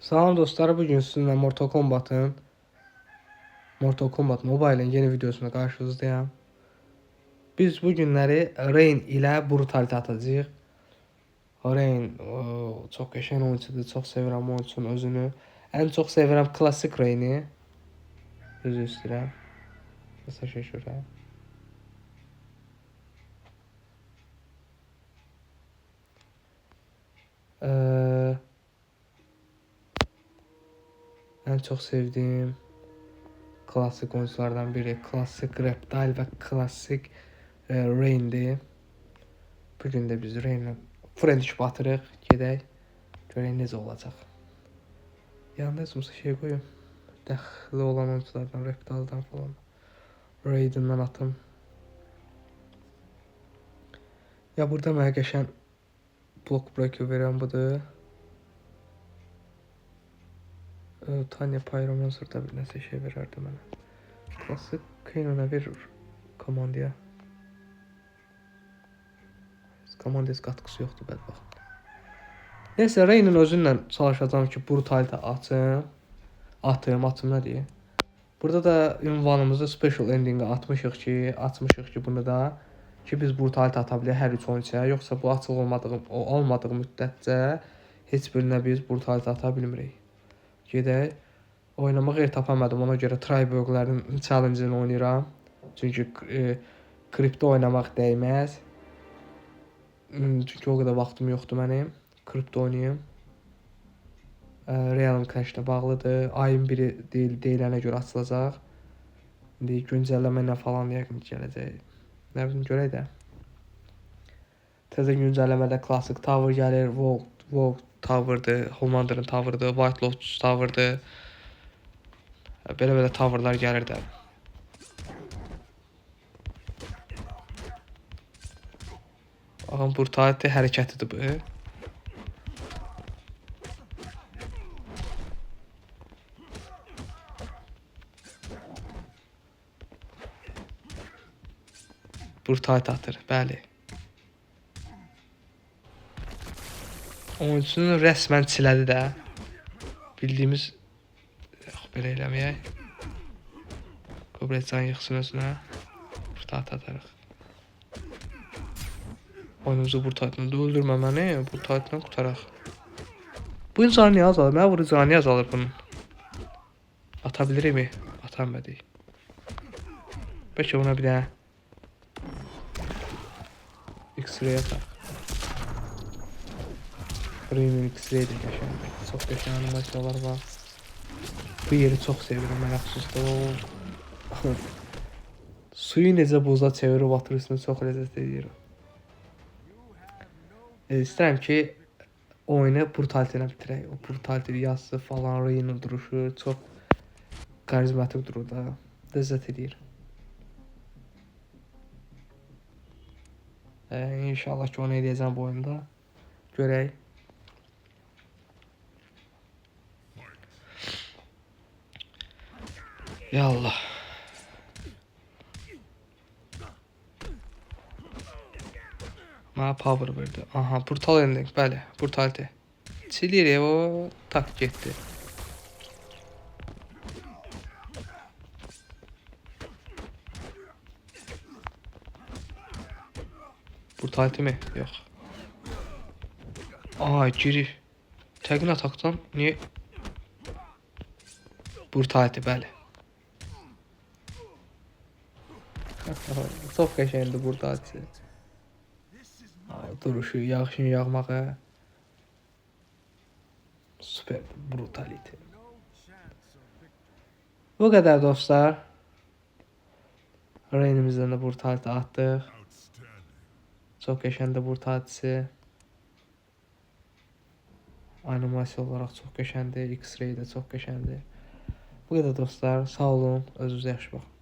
Salam dostlar, bugün sizinle Mortal Kombat Mobile'ın yeni videosuna karşınızdayım. Biz bu günləri Rain ilə Brutality atacağıq. Rain çox qəşəng oyunçudur, çox sevirəm oyunçunun özünü. Ən çox sevirəm klassik Rain'i. Üzr istəyirəm. Qısa şəkildə. Ən çox sevdiyim klassik oyunculardan biri klassik Reptile və klassik Rain'dir. Bugün də biz Rain'lə friendship atırıq. Gedək. Görək necə olacaq. Yanında heç şey qoyum. Dəxli olan oyunculardan, Reptile'dan falan. Raiden'dan atım. Ya burada mənə qəşəng block breaker verən budur. Tanya Pyromancer da bir nəsə şey verərdi mənə. Klassik Kanon'a verir komandaya. Komandaya qatqısı yoxdur bədbəxt. Neyse Rain'in özündən çalışacağım ki Brutality atım nə deyim. Burada da ünvanımızı special ending'e açmışıq ki bunu da ki biz Brutality ata bilək hər üç oyuncuya. Yoxsa bu açıq olmadığı müddətcə heç birinə biz Brutality ata bilmirik. Gedək. Oynamaq yer tapamadım, ona görə Triburg'ların challenge'ını oynayıram. Çünki kripto oynamaq dəyməz. Çünki o qədər vaxtım yoxdur mənim. Kripto oynayım. Realm Clash-də bağlıdır. Ayın biri deyilənə görə açılacaq. İndi güncəlləmə ilə falan yəqin gələcək. Nə bilim görək də. Təzə güncəlləmədə Classic Tower gəlir, Vogue Tower'dır, Homander'ın Tower'dır, White Lotus Tower'dır. Belə tower'lar gəlir də. Baxın, Brutality hərəkətidir bu. Brutality atır, bəli. Oyuncunu rəsmən çilədi də. Bildiyimiz belə eləməyək. Qobretcan yıxsın özünə. Brutality atarıq. Oyunumuzu Brutality'lə öldürmə məni. Brutality'lə qutaraq. Bu canı niyə azalır? Mənə vuru canı azalır bunun. Atabilirim mi? Atamadık. Bəlkə ona bir dənə X-ray atar. Rain'in X-ray'dir qəşəng. Çox qəşəng animasiyalar var. Bu yeri çox sevirəm mən xüsusilə. Suyu necə boza çevirib atırırsın, çox ləzzət edirəm. İstəyirəm ki oyunu Brutality ilə bitirək. O Brutality yazısı falan, Rain'in duruşu çox karizmatik durur da. Ləzzət edir. İnşallah ki onu edəcəm bu oyunda. Görək. Yallah. Mənə power verdi. Aha, brutal ending, bəli, Brutality. Çilir o, tak getdi. Brutality mi? Yox. Aa, giri. Təqin atakdan niyə? Brutality, bəli. Çox qəşəngdir Brutality. Duruşu, yağışın yağmağı. Süper Brutality. Bu qədər dostlar. Rain'imizdən də Brutality atdıq. Çox qəşəngdir Brutality'si. Animasiya olaraq çox qəşəngdir. X-ray də çox qəşəngdir. Bu qədər dostlar. Sağ olun. Özünüzə yaxşı baxın.